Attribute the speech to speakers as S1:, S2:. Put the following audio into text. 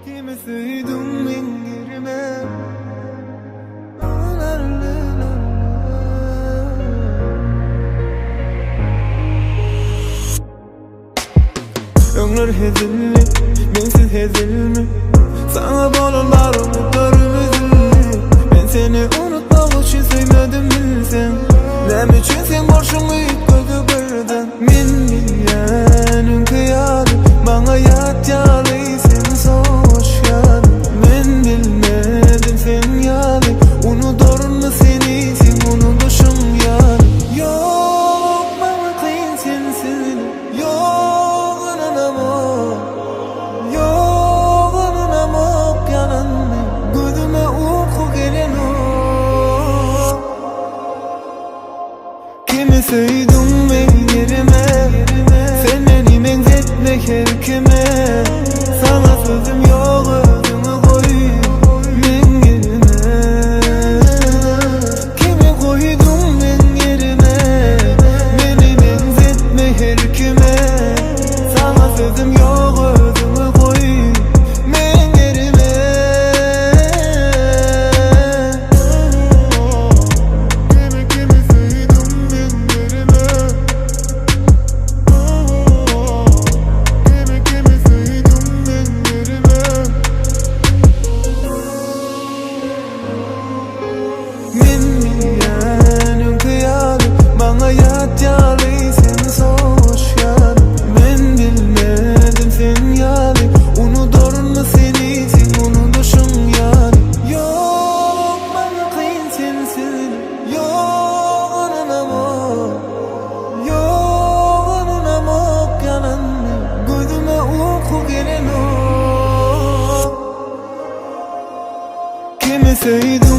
S1: Kimi söyledim ben yerime. Ömür hezilli, bensiz hezilmi. Sana bağlarım görümüzlü. Ben seni unutmak için söyledim bilsen. Nem için sen borçlumu koydu birden. Min milyon kıyarı bana yat yalıysan soğuş yarı. Ben bilmedim sen yarı. Unuturun mu seni sen unutuşum yarı. Yok bana kıyın sensin. Yok ananamam. Yok ananamam yanandı. Gözüme uyku gelen o. Kimi söyledim ben yerime. Sen beni benzetmek her kime. Sana sözüm yok özümü koy ben yerime. Kimi koydum ben yerime. Beni benzetmek her kime. Sana sözüm yok özümü koy ben yerime. Kimi söyledim ben yerime. Kimi söyledim ben yerime. Min milyon kıyarı bana yat yalıysan soğuş yarı. Ben bilmedim sen yarı. Unuturun mu seni sen unutuşum yarı. Yok bana kıyın sensin. Yok ananamam. Yok ananamam yanandı. Gözüme uyku gelen o. Kimi söyledim